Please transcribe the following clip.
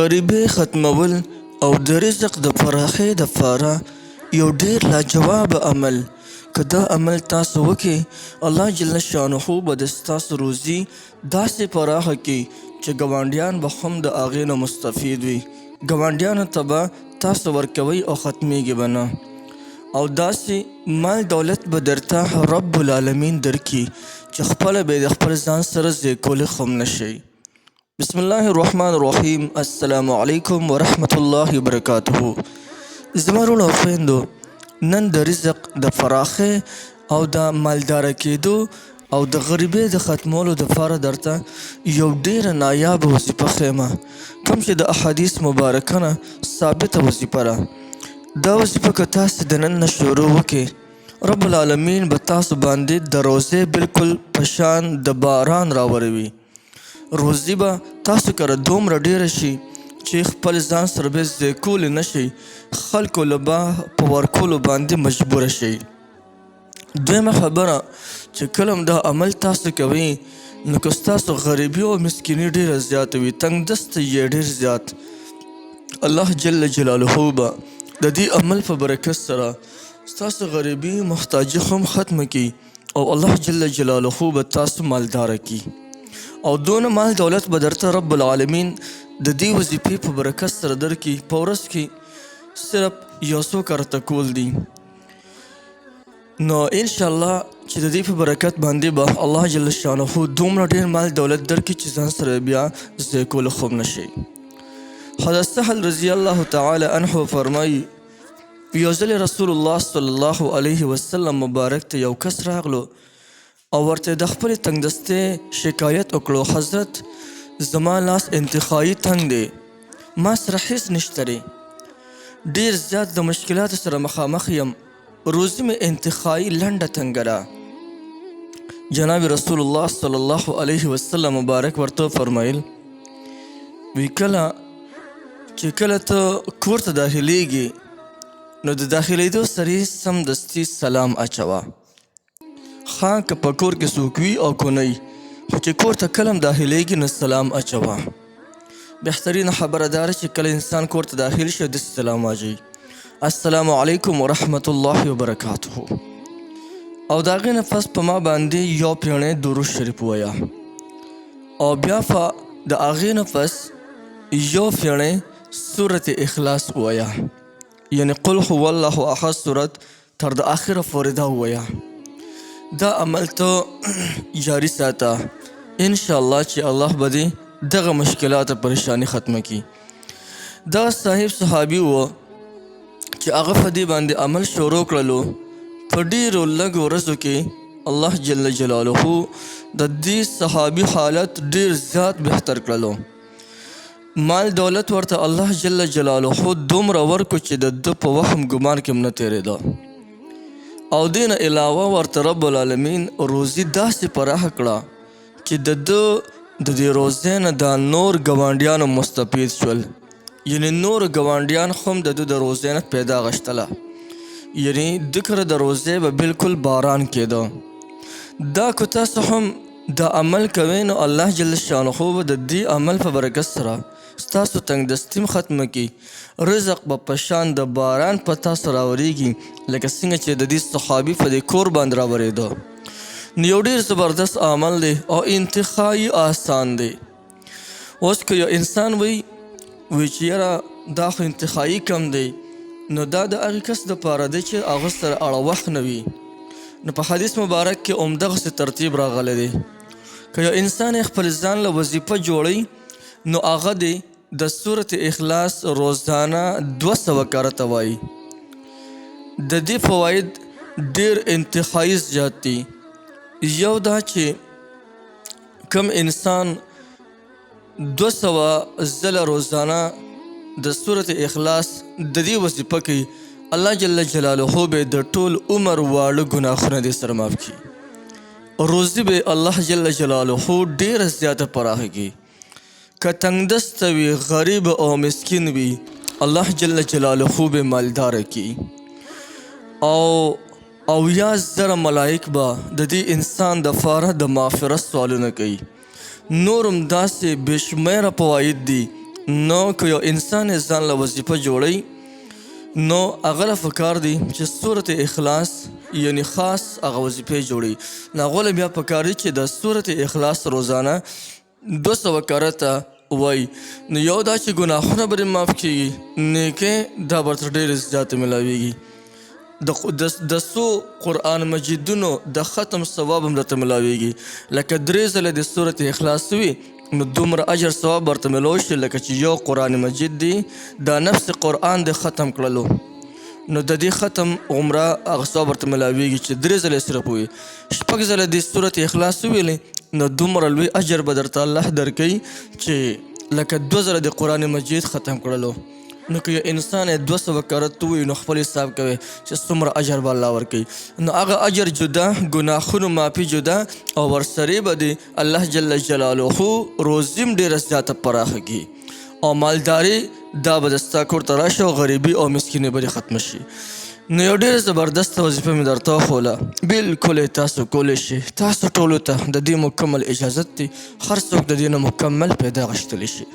غریبۍ ختمول او د رزق د پراخۍ دپاره یو ډېر لاجوابه عمل. که دا عمل تاسو وکړئ، الله جل شانه به د ستاسو روزي داسې پراخه کړي چې ګاونډیان به هم د هغې نه مستفید وي. ګاونډیانو ته به تاسو ورکوئ او ختمیږي به نه، او داسې مال دولت به درته رب العالمین درکړي چې خپله به یې د خپل ځان سره ضایع کولی هم نشئ. بسم الله الرحمن الرحیم. السلام علیکم ورحمت الله وبرکاته. زما وروڼو او خویندو، نن د رزق د پراخۍ او د مالداره کېدو او د غریبۍ د ختمولو دپاره درته یو ډېره نایابه وظیفه ښیمه، کوم چې د احادیث مبارکه نه ثابته وظیفه ده. دا وظیفه که تاسې د نن نه شروع وکړئ، رب العالمین به تاسو باندې د روزۍ بلکل په شان د باران راوروي. روزي به تاسو کره دومره ډېره شي چې خپل ځان سره به ضایع کولی نه شئ، خلکو له به په ورکولو باندې مجبوره شئ. دویمه خبره چې کله هم دا عمل تاسو کوئ، نو که ستاسو غریبي او مسکیني ډېره زیاته وي، تنګدسته یې ډېر زیات، الله جل جلاله به د دې عمل په برکت سره ستاسو غریبي محتاجي هم ختمه کړي او الله جل جلاله به تاسو مالداره کړي، او دونه مال دولت به درته رب العالمین د دې وظیفې په برکت سره درکړي. په ورځ کې صرف یو څو کرته کول دي، نو انشاءالله چې د دې په برکت باندې به الله جل شانه دومره ډېر مال دولت درکړي چې ځان سره بیا ضایع کولی خوب نشئ. حضرت سهل رضی الله تعالی عنه فرمایي، یو ځل رسول الله صلی الله علیه وسلم مبارک ته یو کس راغلو او ورته د خپلې تنګدستۍ شکایت وکړو، حضرت زما لاس انتخایي تنګ دی، ما سره هېڅ نشته دی، ډېر زیات د مشکلاتو سره مخامخ یم، روزي مې انتخایي لنډه تنګه ده. جناب رسول الله صلی الله علیه وسلم مبارک ورته فرمایل، وی کله چې کله ته کور ته داخلیږي، نو د داخلیدو سره یې سمدستي سلام اچوه. خان که په کور کې څوک وي او که نه وي، خو چې کور ته کله هم داخلیږي نو سلام اچوه. بهترینه خبره دا ده چې کله انسان کور ته داخل شي داسې سلام واچوي، السلام علیکم ورحمت الله وبرکاته، او د هغې نه پس په ما باندې یو پیړۍ درود شریف ووایه، او بیا د هغې نه پس یو پیړۍ سورت اخلاص ووایه، یعنی قل هو الله احد صورت تر د آخره پورې دا ووایه. دا عمل ته جاری ساته، انشاءالله چې الله به دې دغه مشکلات او پریشانی ختمه کړي. دا صاحب صحابي و چې هغه په دې باندې عمل شروع کړلو، په ډېرو لږو ورځو کې الله جل جلاله د دې صحابي حالت ډېر زیات بهتر کړلو. مال دولت ورته الله جل جلاله دومره ورکو چې د ده په وهم ګمان کې هم نه تېرېده، او دې نه علاوه ورته رب العالمین روزي داسې پراخه کړه چې د ده د دې روزۍ نه دا نور ګاونډیانو مستفید شول، یعنی نور ګاونډیان هم د ده د روزۍ نه پیدا غشتله، یعنی ده کره د روزۍ به بلکل باران کېده. دا که تاسو هم دا عمل کوئ، نو الله جل شانه به د دې عمل په برکت سره ستاسو تنګدستي ختمه کړي، رزق به په شان د باران په تاسو راورېږي، لکه څنګه چې د دې صحابي په دې کور باندې راورېده. نو یو ډېر زبردست عمل دی او انتخایي آسان دی. اوس که یو انسان وی چې یاره دا خو انتخایي کم دی، نو دا د هغې کس دپاره دی چې هغه سره اړه وخت نه وي. نو په حدیث مبارک کې همدغسې ترتیب راغلی دی، که یو انسان خپل ځان له وظیفه جوړوي، نو هغه دی د صورت اخلاص روزانه 200 کرته وایي. د دې فواید ډېر انتهایي زیات دي. یو دا چې کم انسان 200 ځله روزانه د صورت اخلاص د دې وظیفه کوي، الله جل جلاله به د ټول عمر واړه ګناهونه دې سره معاف کړي، روزي به الله جل جلاله ډېره زیاته پراخه کړي. که تنګدسته وي، غریب او مسکین وي، الله جل جلاله به مالداره کړي، او یا زره ملائک به د دې انسان دپاره د مغفرت سوالونه کوي. نور هم داسې بې شمیره فواید دي نو که یو انسان ځان له وظیفه جوړوي نو هغه له پکار دی چې سورت اخلاص یعنی خاص هغه وظیفې جوړوي نو هغو له بیا پکار دی چې د سورت اخلاص روزانه 200 کرته وای نو یو دا چې ګناهونه به معاف کیږي نیکۍ دا ورته ډېرې زیاتې ملاویږي د څو قرآن مجیدونو د ختم ثواب هم درته ملاویږي لکه 3 ځله د سورت اخلاص وي نو دومره اجر ثواب ورته ملو شي لکه چې یو قرآن مجید دی دا نفس قرآن د ختم کړلو نو د دې ختم عمره هغه ثواب ورته ملاویږي چې 3 ځله صرف وي 6 ځله د سورت اخلاص وویلې نو دومره لوی اجر به درته الله درکوي چې لکه 2 ځله د قرآن مجید ختم کړلو نو که یو انسان 200 کرت ووایي نو خپل حساب کوي چې څومره اجر به الله ورکوي نو هغه اجر جدا ګناهونو معافي جدا او ورسرې به د الله جل جلاله روزي هم ډېره زیاته پراخه کړي او مالداري دا به د ستا کور ته راشي او غریبي او مسکیني به ختمه شي نو یو ډېره زبردسته وظیفه مې درته وښوله بلکل یې تاسو کولی شئ تاسو ټولو ته د دې مکمل اجازت دی هر څوک د دې نه مکمل پیدا غشتلی شي